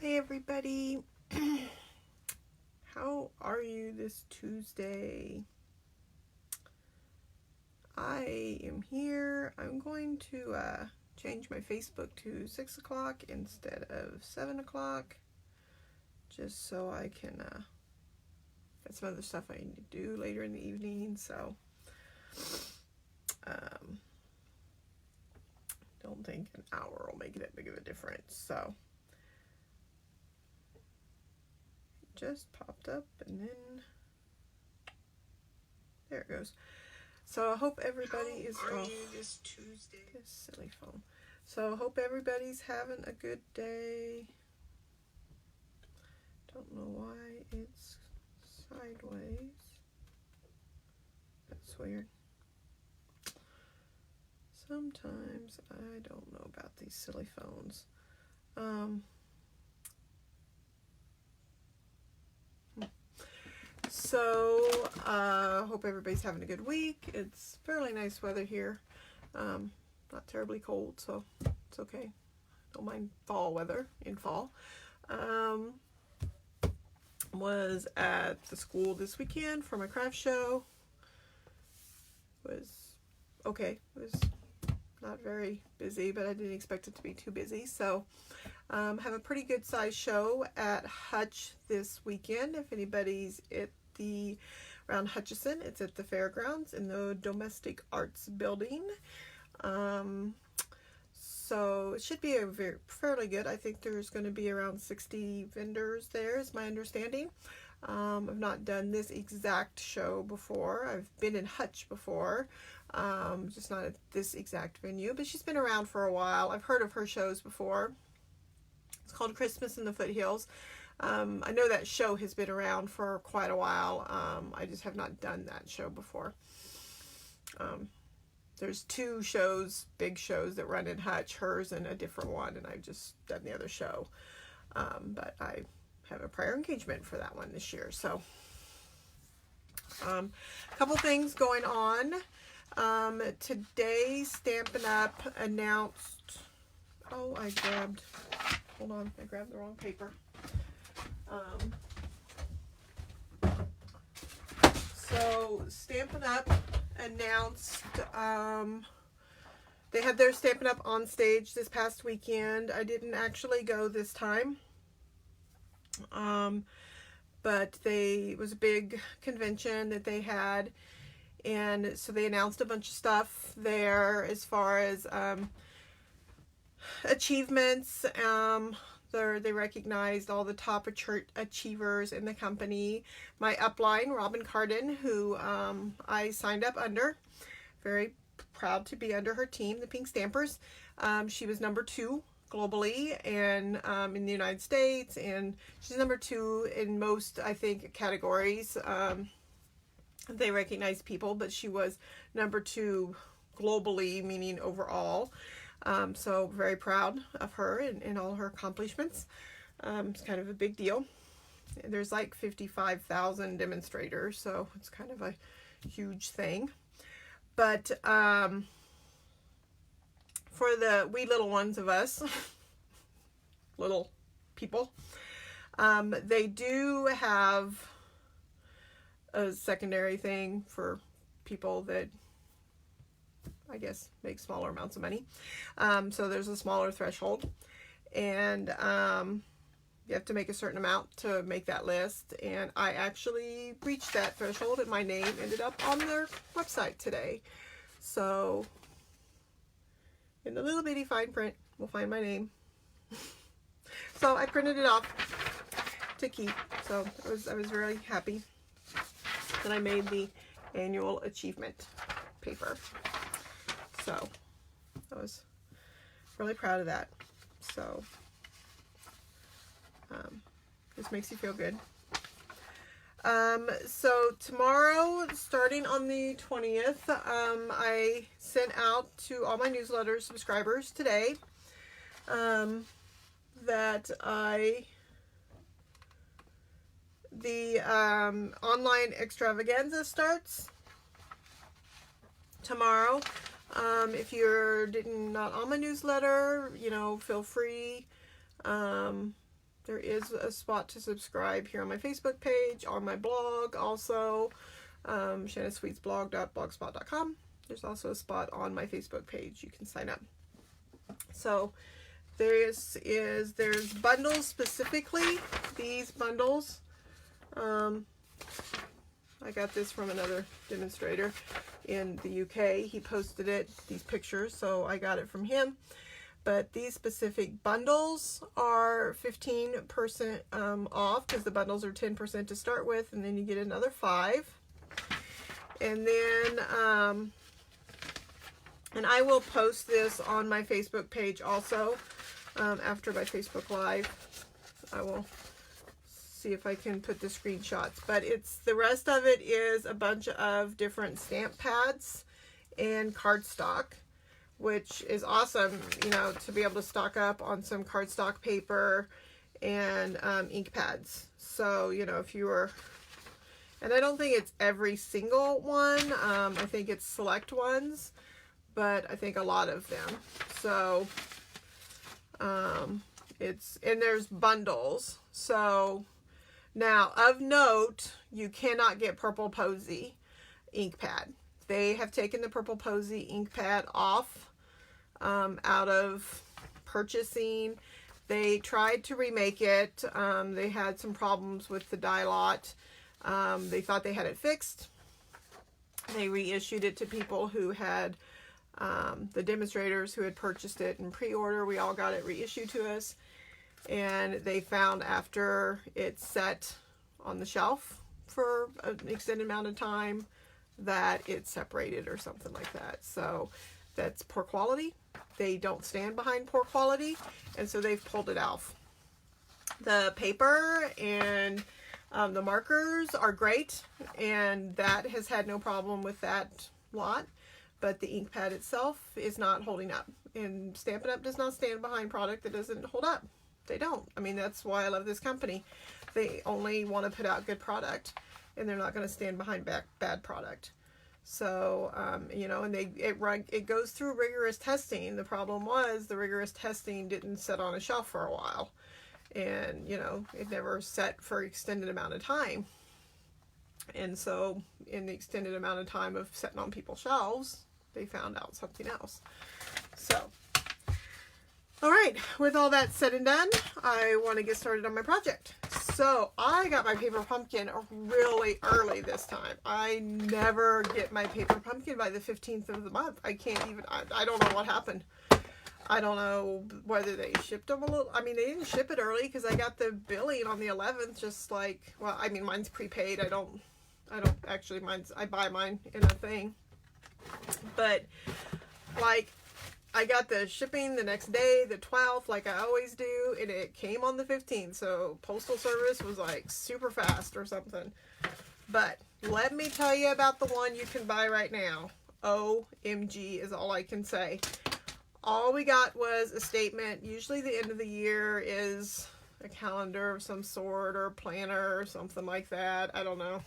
Hey everybody, how are you this Tuesday? I am here. I'm going to change my Facebook to 6 o'clock instead of 7 o'clock, just so I can get some other stuff I need to do later in the evening. So don't think an hour will make that big of a difference. So just popped up and then there it goes. So I hope everybody is off this Tuesday. This silly phone. So I hope everybody's having a good day. Don't know why it's sideways. That's weird. Sometimes I don't know about these silly phones. So, hope everybody's having a good week. It's fairly nice weather here. Not terribly cold, so it's okay. Don't mind fall weather in fall. Was at the school this weekend for my craft show. Was okay. It was not very busy, but I didn't expect it to be too busy. So, have a pretty good size show at Hutch this weekend. If anybody's around Hutchinson, it's at the fairgrounds in the Domestic Arts Building. So it should be fairly good. I think there's going to be around 60 vendors there, is my understanding. I've not done this exact show before. I've been in Hutch before, just not at this exact venue, but she's been around for a while. I've heard of her shows before. It's called Christmas in the Foothills. I know that show has been around for quite a while. I just have not done that show before. There's two shows, big shows that run in Hutch, hers and a different one, and I've just done the other show. But I have a prior engagement for that one this year. So, a couple things going on. Today, Stampin' Up! Announced, I grabbed the wrong paper. So Stampin' Up! Announced they had their Stampin' Up! On stage this past weekend. I didn't actually go this time, but it was a big convention that they had, and so they announced a bunch of stuff there as far as achievements. They recognized all the top achievers in the company. My upline, Robin Cardin, who I signed up under. Very proud to be under her team, the Pink Stampers. She was number 2 globally and in the United States, and she's number 2 in most, I think, categories. They recognize people, but she was number 2 globally, meaning overall. So very proud of her and all her accomplishments. It's kind of a big deal. There's like 55,000 demonstrators, so it's kind of a huge thing. But for the wee little ones of us, little people, they do have a secondary thing for people that, I guess, make smaller amounts of money. So there's a smaller threshold, and you have to make a certain amount to make that list. And I actually reached that threshold, and my name ended up on their website today. So in the little bitty fine print, we'll find my name. So I printed it off to keep. So I was really happy that I made the annual achievement paper. So I was really proud of that. So this makes you feel good. So tomorrow, starting on the 20th, I sent out to all my newsletter subscribers today that the online extravaganza starts tomorrow. If you're not on my newsletter, feel free There is a spot to subscribe here on my Facebook page, on my blog also, shannasweetsblog.blogspot.com. There's also a spot on my Facebook page. You can sign up. So there's bundles specifically. These bundles, I got this from another demonstrator in the UK. He posted these pictures, so I got it from him. But these specific bundles are 15% off, because the bundles are 10% to start with, and then you get another 5. And then, and I will post this on my Facebook page also, after my Facebook Live. I will see if I can put the screenshots. But the rest of it is a bunch of different stamp pads and cardstock, which is awesome, you know, to be able to stock up on some cardstock paper and ink pads. So, you know, if you were, and I don't think it's every single one, I think it's select ones, but I think a lot of them. So, and there's bundles. So, now, of note, you cannot get Purple Posy ink pad. They have taken the Purple Posy ink pad off out of purchasing. They tried to remake it. They had some problems with the die lot. They thought they had it fixed. They reissued it to people who had, the demonstrators who had purchased it in pre-order. We all got it reissued to us. And they found after it sat on the shelf for an extended amount of time that it separated or something like that. So that's poor quality. They don't stand behind poor quality, and so they've pulled it off. The paper and the markers are great, and that has had no problem with that lot, but the ink pad itself is not holding up, and Stampin' Up! Does not stand behind product that doesn't hold up. They don't. I mean, that's why I love this company. They only want to put out good product, and they're not going to stand behind bad product. So, you know, and it goes through rigorous testing. The problem was the rigorous testing didn't sit on a shelf for a while. And, you know, it never set for an extended amount of time. And so, in the extended amount of time of sitting on people's shelves, they found out something else. So, all right, with all that said and done, I want to get started on my project. So I got my Paperpumpkin really early this time. I never get my Paperpumpkin by the 15th of the month. I can't even, I don't know what happened. I don't know whether they shipped them a little, I mean, they didn't ship it early because I got the billing on the 11th, just like, well, I mean, mine's prepaid. I don't actually, I buy mine in a thing. But, like, I got the shipping the next day, the 12th, like I always do, and it came on the 15th, so postal service was like super fast or something. But let me tell you about the one you can buy right now. OMG is all I can say. All we got was a statement. Usually the end of the year is a calendar of some sort or a planner or something like that. I don't know.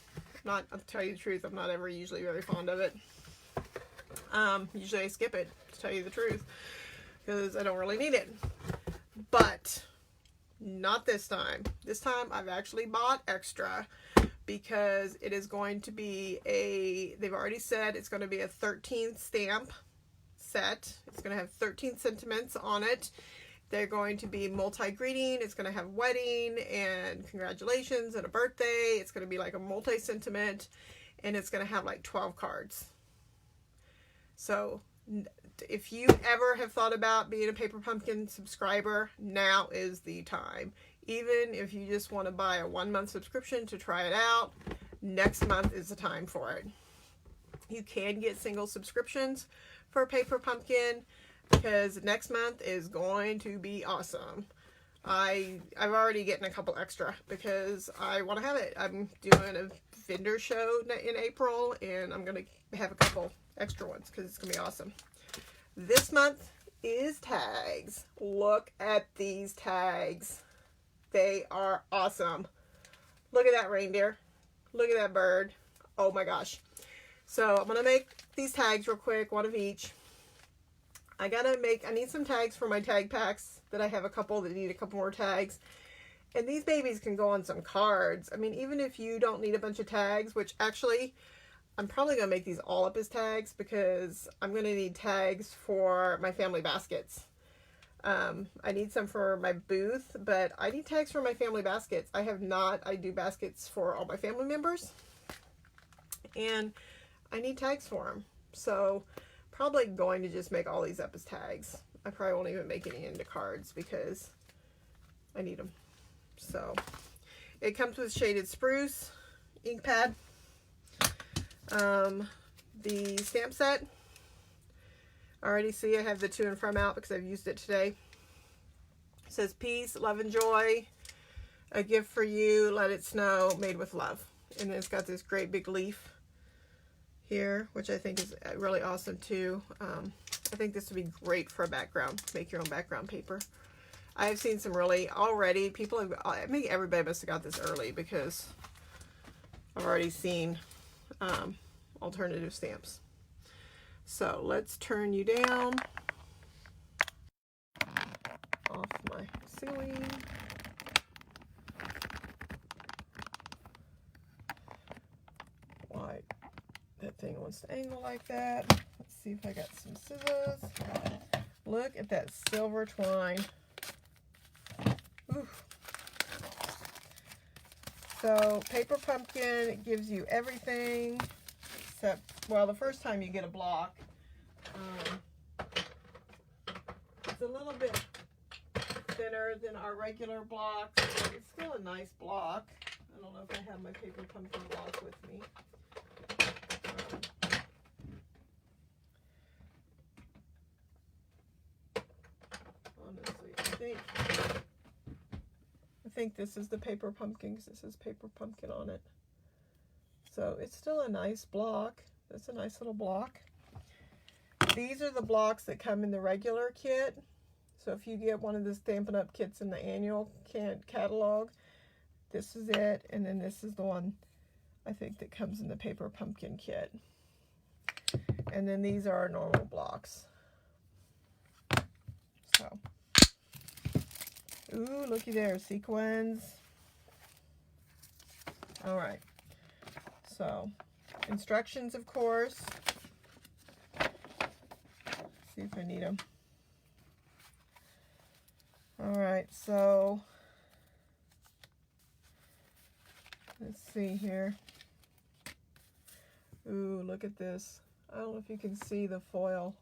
I'll tell you the truth, I'm not ever usually very fond of it. Usually I skip it, to tell you the truth, because I don't really need it. But not this time. This time I've actually bought extra, because it is going to be they've already said it's going to be a 13th stamp set. It's going to have 13 sentiments on it. They're going to be multi-greeting. It's going to have wedding and congratulations and a birthday. It's going to be like a multi-sentiment, and it's going to have like 12 cards. So if you ever have thought about being a Paperpumpkin subscriber, now is the time. Even if you just want to buy a 1-month subscription to try it out, next month is the time for it. You can get single subscriptions for Paperpumpkin, because next month is going to be awesome. I've already gotten a couple extra because I want to have it. I'm doing a vendor show in April, and I'm going to have a couple extra ones because it's going to be awesome. This month is tags. Look at these tags. They are awesome. Look at that reindeer. Look at that bird. Oh my gosh. So I'm going to make these tags real quick, one of each. I need some tags for my tag packs that I have a couple that need a couple more tags. And these babies can go on some cards. I mean, even if you don't need a bunch of tags, which actually I'm probably going to make these all up as tags because I'm going to need tags for my family baskets. I need some for my booth, but I need tags for my family baskets. I do baskets for all my family members, and I need tags for them. So probably going to just make all these up as tags. I probably won't even make any into cards because I need them. So it comes with shaded spruce, ink pad, the stamp set. I already see I have the to and from out because I've used it today. It says peace, love, and joy, a gift for you, let it snow, made with love. And then it's got this great big leaf here, which I think is really awesome too. I think this would be great for a background, make your own background paper. I have seen some really, already, people have, I think everybody must have got this early because I've already seen alternative stamps. So let's turn you down off my ceiling. Why that thing wants to angle like that. Let's see if I got some scissors. Look at that silver twine. Oof. So Paperpumpkin gives you everything except, well, the first time you get a block, it's a little bit thinner than our regular blocks, but it's still a nice block. I don't know if I have my Paperpumpkin block with me. Honestly, I think this is the Paperpumpkin because this says Paperpumpkin on it. So it's still a nice block. That's a nice little block. These are the blocks that come in the regular kit. So if you get one of the Stampin' Up! Kits in the annual catalog, this is it. And then this is the one, I think, that comes in the Paperpumpkin kit. And then these are our normal blocks. So, ooh, looky there, sequins. All right. So, instructions, of course. See if I need them. All right, so let's see here. Ooh, look at this. I don't know if you can see the foil.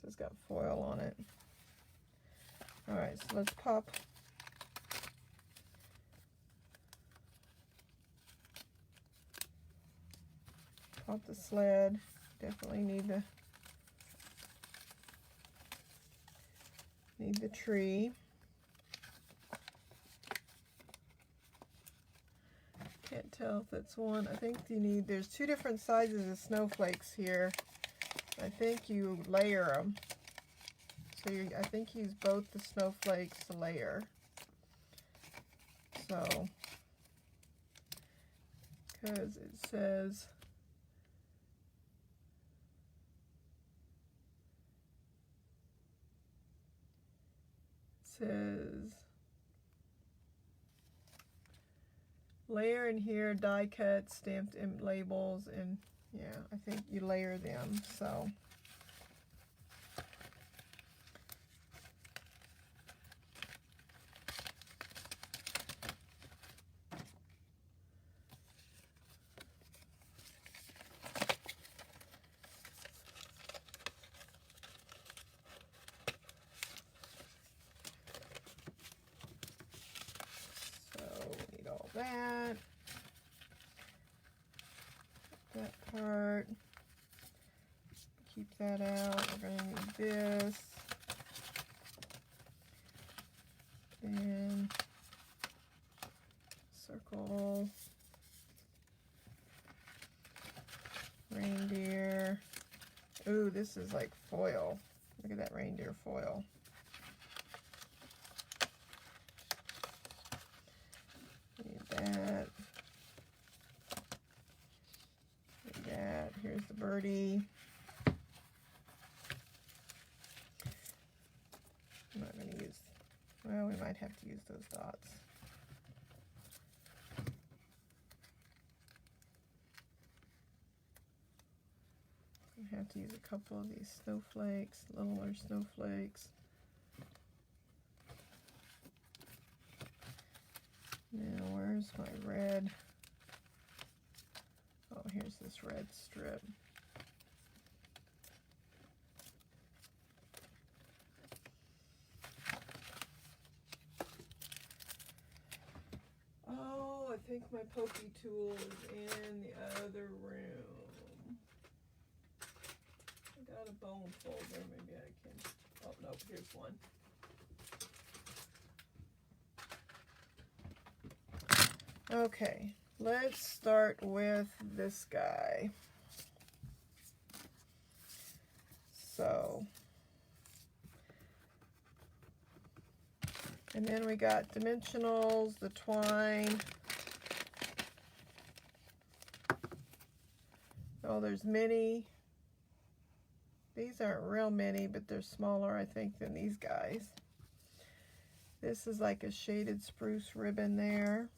This has got foil on it. All right, so let's pop the sled. Definitely need the tree. Can't tell if it's one. I think there's two different sizes of snowflakes here. I think you layer them. So I think use both the snowflakes to layer. So, because it says layer in here, die cut, stamped labels, and yeah, I think you layer them. So that part, keep that out. We're going to need this, and circle, reindeer. Ooh, this is like foil. Look at that reindeer foil. That. That. Here's the birdie. I'm not going to use, well, we might have to use those dots. I have to use a couple of these snowflakes, littler snowflakes. Now, where's my red? Oh, here's this red strip. Oh, I think my pokey tool is in the other room. I got a bone folder. Maybe I can. Oh, no, here's one. Okay, let's start with this guy. So, and then we got dimensionals, the twine. Oh, there's mini. These aren't real mini, but they're smaller, I think, than these guys. This is like a shaded spruce ribbon there.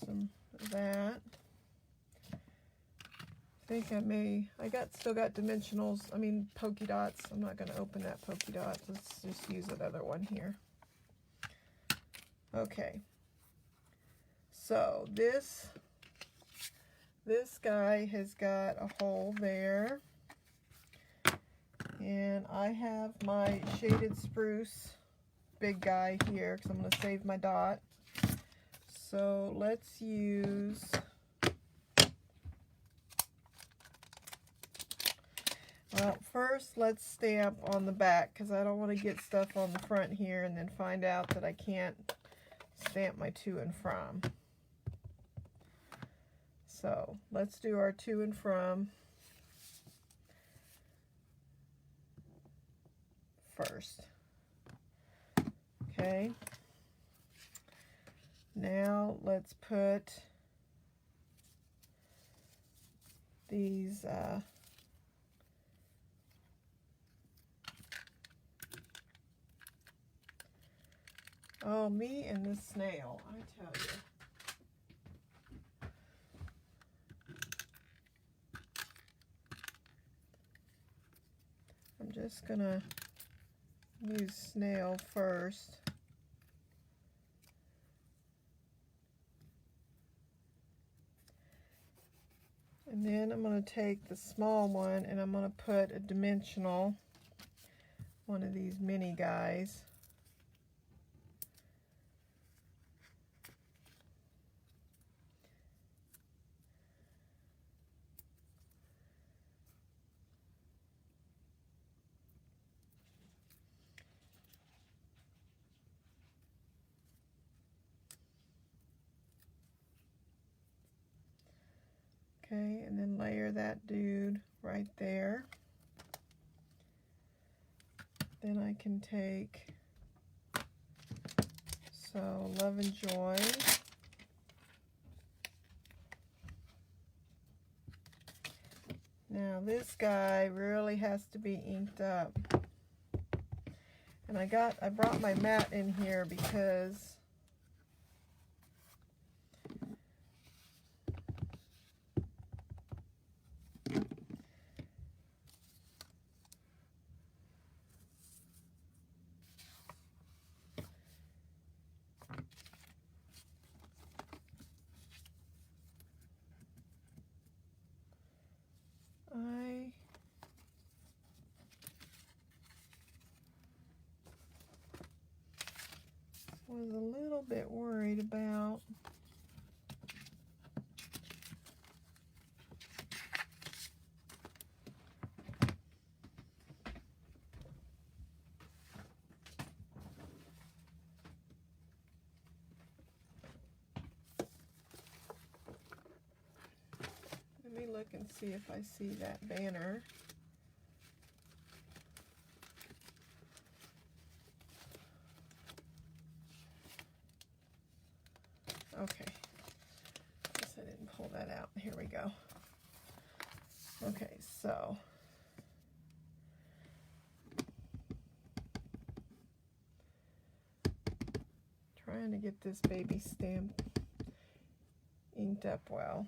Some of that. I think still got dimensionals, polka dots. I'm not going to open that polka dot. Let's just use another one here. Okay. So this guy has got a hole there. And I have my shaded spruce big guy here because I'm going to save my dot. So let's use well, first let's stamp on the back because I don't want to get stuff on the front here and then find out that I can't stamp my to and from. So let's do our to and from first. Okay. Now let's put these oh, me and the snail, I tell you. I'm just gonna use snail first. And then I'm going to take the small one and I'm going to put a dimensional, one of these mini guys. Okay, and then layer that dude right there. Then I can take, so Love and Joy. Now this guy really has to be inked up. And I brought my mat in here because I was a little bit worried about let me look and see if I see that banner. Okay, guess I didn't pull that out. Here we go. Okay, so trying to get this baby stamp inked up well.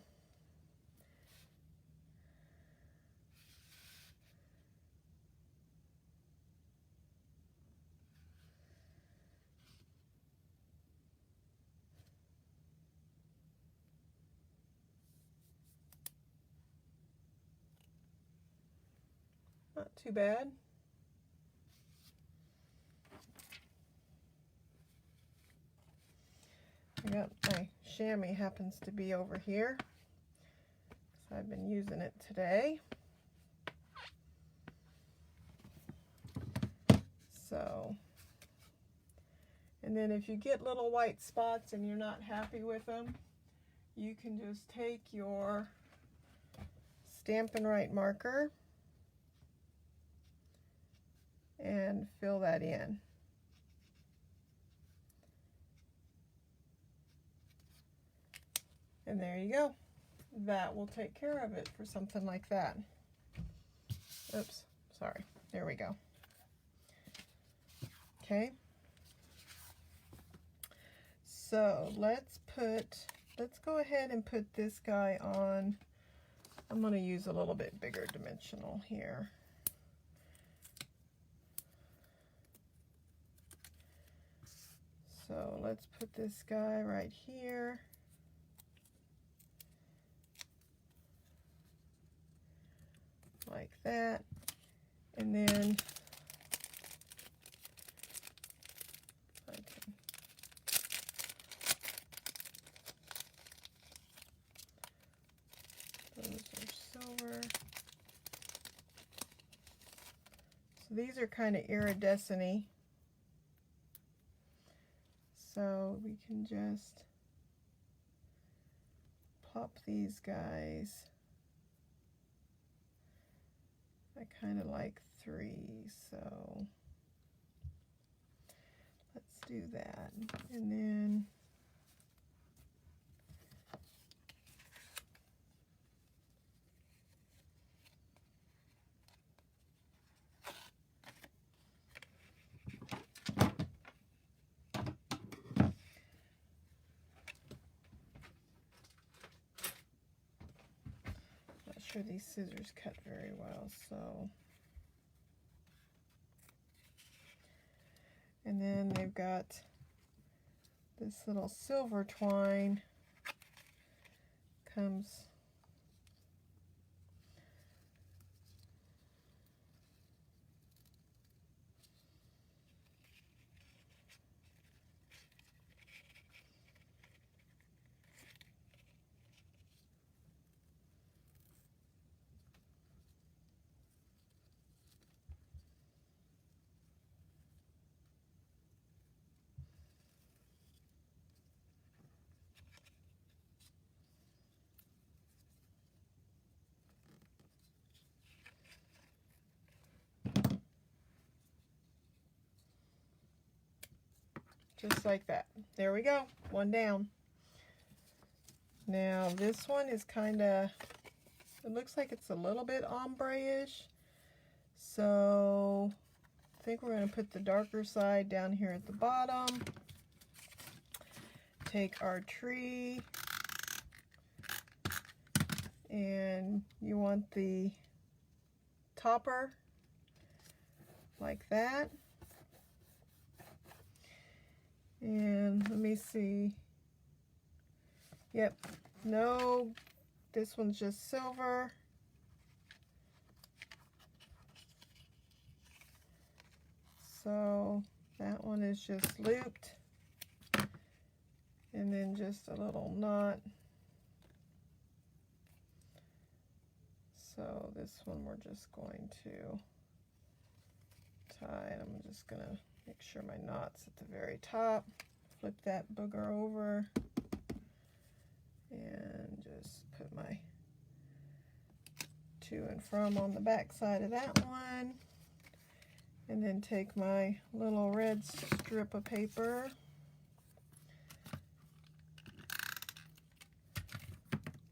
Not too bad. I got my chamois happens to be over here, so I've been using it today. So, and then if you get little white spots and you're not happy with them, you can just take your Stampin' Right marker and fill that in. And there you go. That will take care of it for something like that. Oops, sorry. There we go. Okay. So let's go ahead and put this guy on. I'm going to use a little bit bigger dimensional here. So let's put this guy right here. Like that. And then those are silver. So these are kind of iridescent-y. So we can just pop these guys. I kind of like 3, so let's do that. And then not sure these scissors cut very well, so. And then they've got this little silver twine comes just like that. There we go, one down. Now this one is kind of, it looks like it's a little bit ombre-ish. So I think we're going to put the darker side down here at the bottom. Take our tree, and you want the topper like that. And let me see. Yep, no, this one's just silver. So that one is just looped. And then just a little knot. So this one we're just going to tie. I'm just going to make sure my knot's at the very top. Flip that booger over. And just put my to and from on the back side of that one. And then take my little red strip of paper.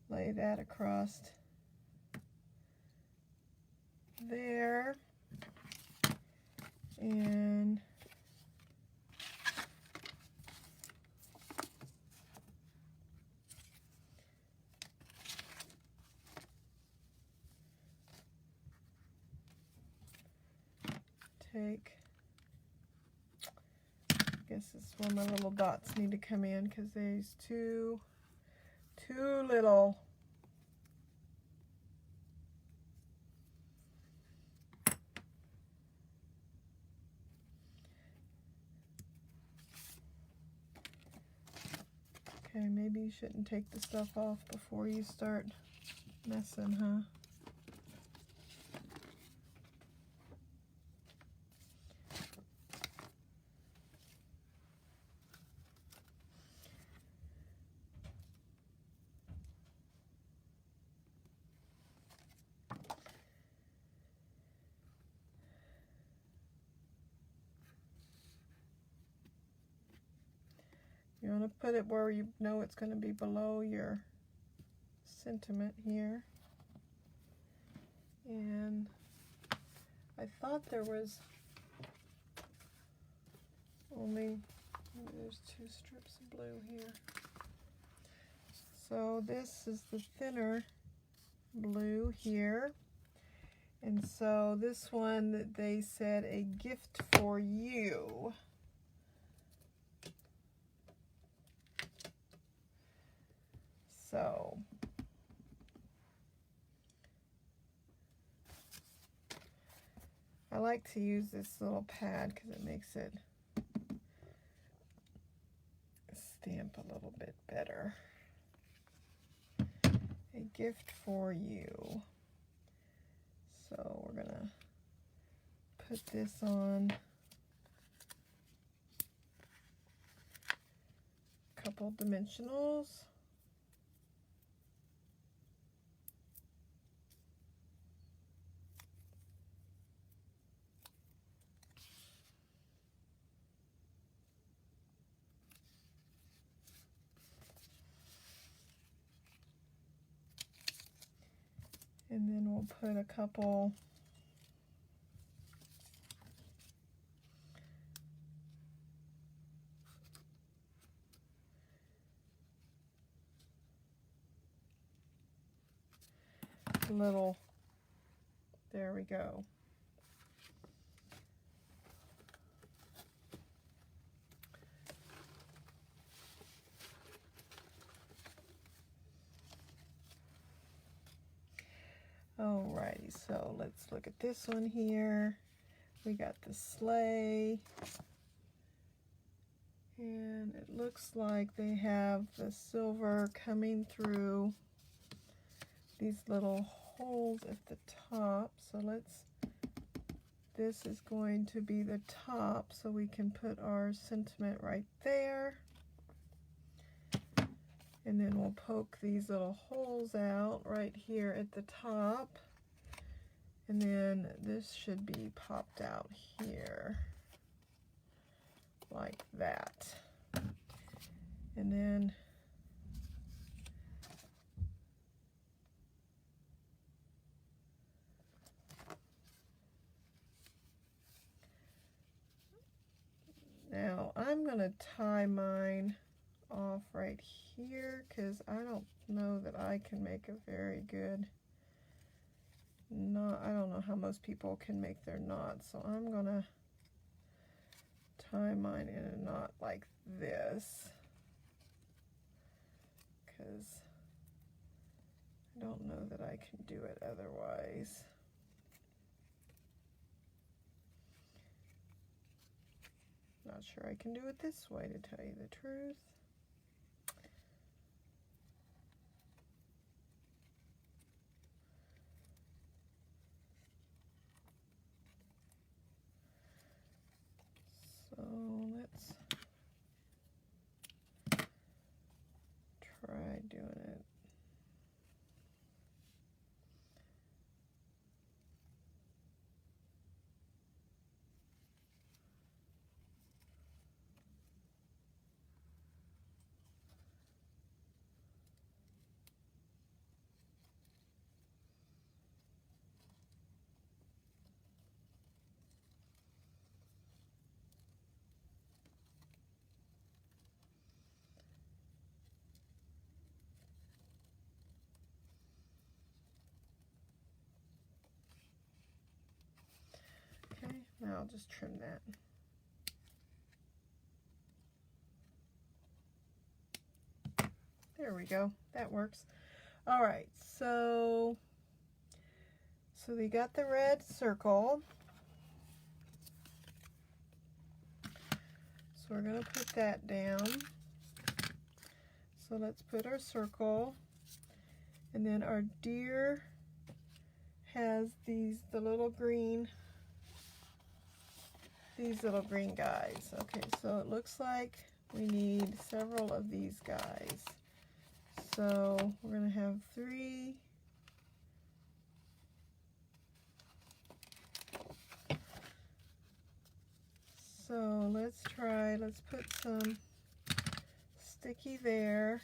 Lay that across there. And take, I guess this is where my little dots need to come in, because there's too little. Okay, maybe you shouldn't take the stuff off before you start messing, huh? You want to put it where you know it's going to be below your sentiment here. And I thought there was only, there's 2 strips of blue here. So this is the thinner blue here. And so this one, they said a gift for you. So I like to use this little pad because it makes it stamp a little bit better. A gift for you. So we're gonna put this on a couple dimensionals. And then we'll put a couple little, there we go. Alrighty, so let's look at this one here. We got the sleigh, and it looks like they have the silver coming through these little holes at the top. So this is going to be the top, so we can put our sentiment right there. And then we'll poke these little holes out right here at the top. And then this should be popped out here, like that. And then now I'm gonna tie mine off right here because I don't know that I can make a very good knot. I don't know how most people can make their knots, so I'm gonna tie mine in a knot like this because I don't know that I can do it otherwise. Not sure I can do it this way, to tell you the truth. So let's try doing it. Now I'll just trim that. There we go. That works. All right, so we got the red circle. So we're going to put that down. So let's put our circle. And then our deer has these little green guys. Okay, so it looks like we need several of these guys. So we're going to have 3. So let's put some sticky there.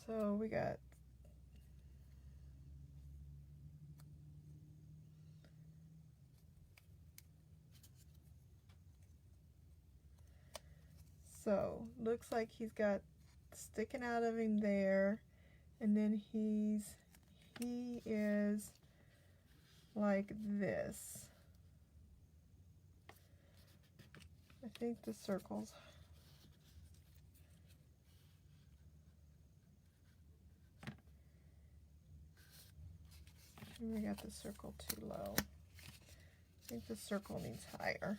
So we got looks like he's got sticking out of him there, and then he is like this. I think the circles. We got the circle too low. I think the circle needs higher.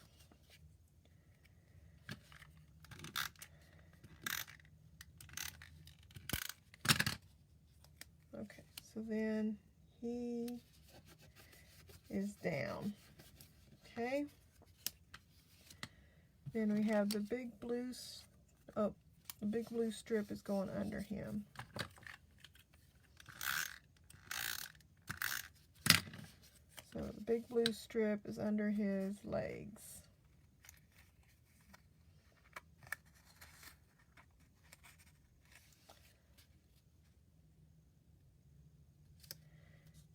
Okay, so then he is down. Okay. Then we have the big blue, the big blue strip is going under him. So the big blue strip is under his legs.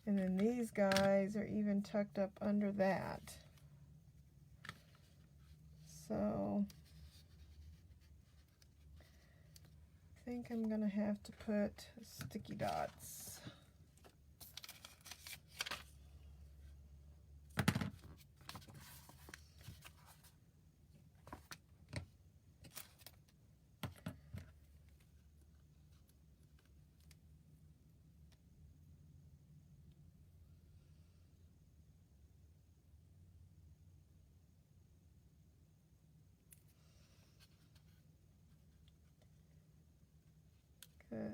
And then these guys are even tucked up under that. So I think I'm going to have to put sticky dots. Because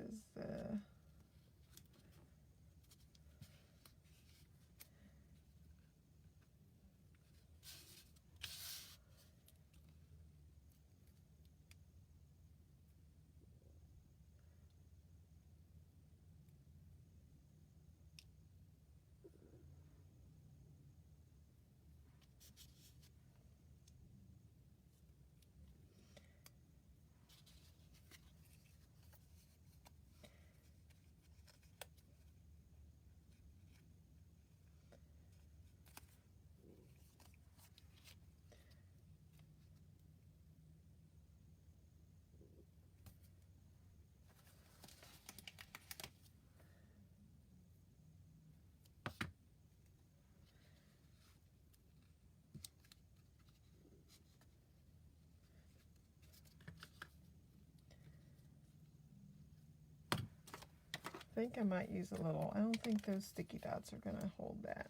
I think I might use a little. I don't think those sticky dots are going to hold that.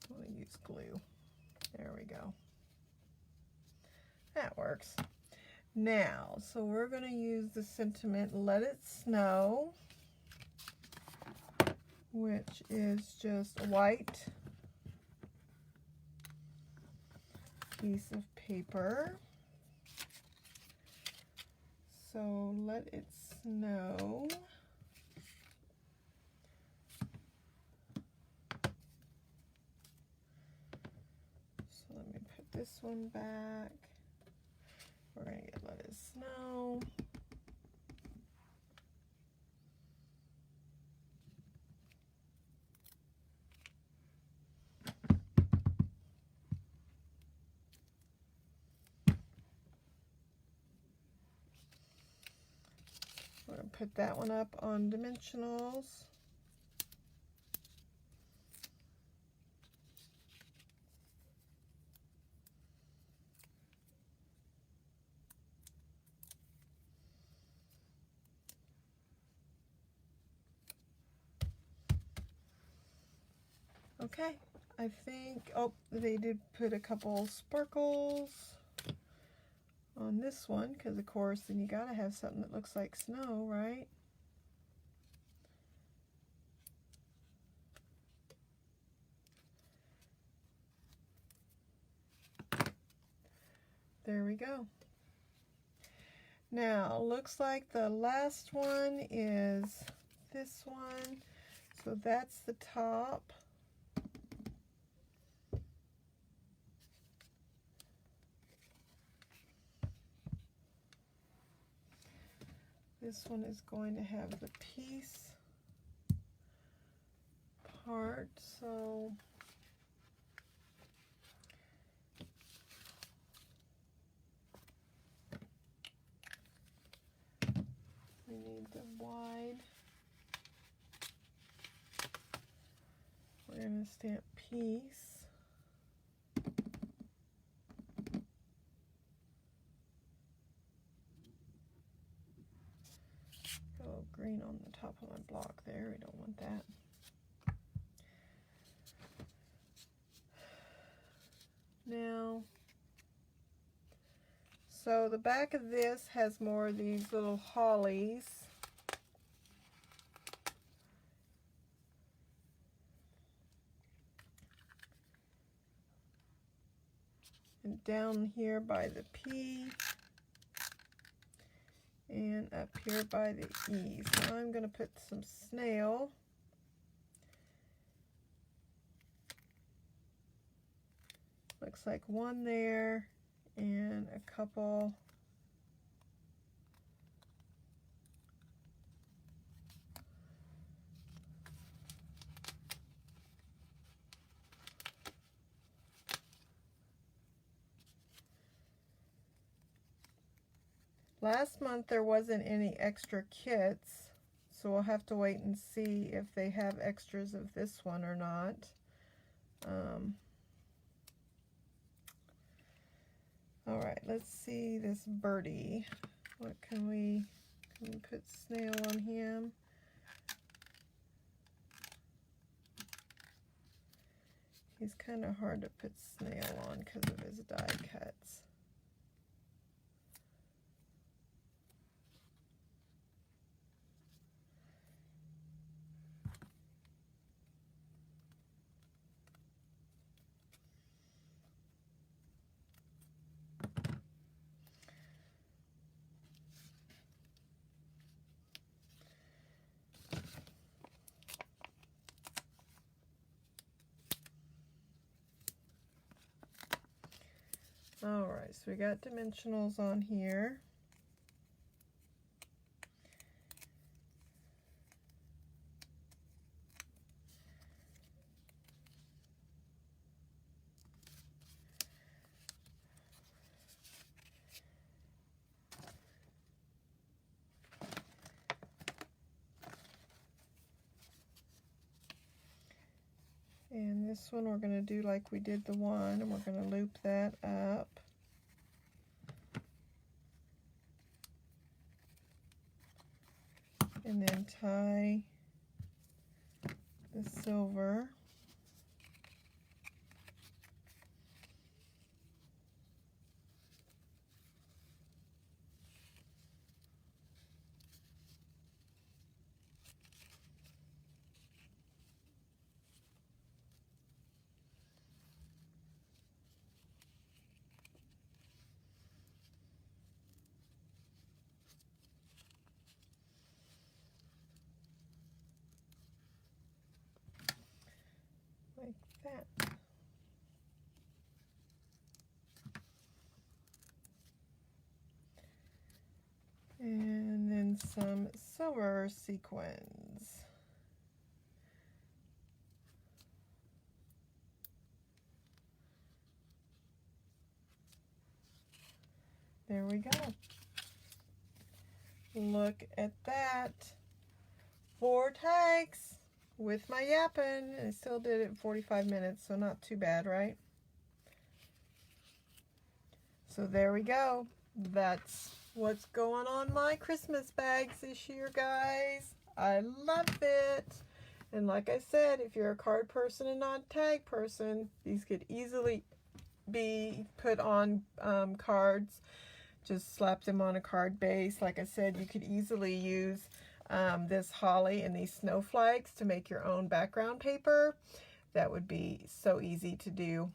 I'm going to use glue. There we go. That works. Now, so we're going to use the sentiment Let It Snow, which is just a white piece of paper. So let it snow. So let me put this one back. We're going to get Let It Snow. put that one up on dimensionals. Okay, I think, oh, they did put a couple sparkles on this one, because of course then you gotta have something that looks like snow, right? There we go. Now, looks like the last one is this one. So that's the top. This one is going to have the piece part, so we need the wide. We're going to stamp piece. Green on the top of my block there. We don't want that. Now, so the back of this has more of these little hollies. And down here by the P. And up here by the E's. Now I'm going to put some snail. Looks like one there and a couple. Last month there wasn't any extra kits, so we'll have to wait and see if they have extras of this one or not. All right, let's see this birdie. What can we put snail on him? He's kind of hard to put snail on because of his die cuts. All right, so we got dimensionals on here. And this one we're going to do like we did the one, and we're going to loop that up. And then tie the silver. Like that. And then some silver sequins. There we go. Look at that. 4 tags with my yapping. I still did it in 45 minutes, so not too bad, right? So there we go. That's what's going on my Christmas bags this year, guys. I love it. And like I said, if you're a card person and not a tag person, these could easily be put on cards. Just slap them on a card base. Like I said, you could easily use this holly and these snowflakes to make your own background paper. That would be so easy to do.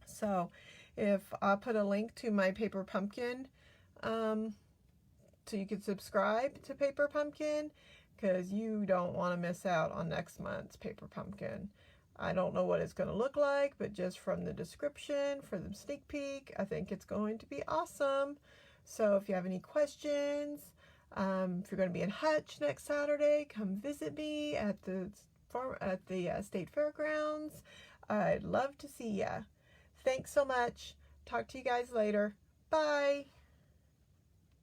So if I'll put a link to my Paperpumpkin, so you can subscribe to Paperpumpkin, because you don't want to miss out on next month's Paperpumpkin. I don't know what it's going to look like, but just from the description, for the sneak peek, I think it's going to be awesome. So if you have any questions, if you're going to be in Hutch next Saturday, come visit me at the State Fairgrounds. I'd love to see ya. Thanks so much. Talk to you guys later. Bye.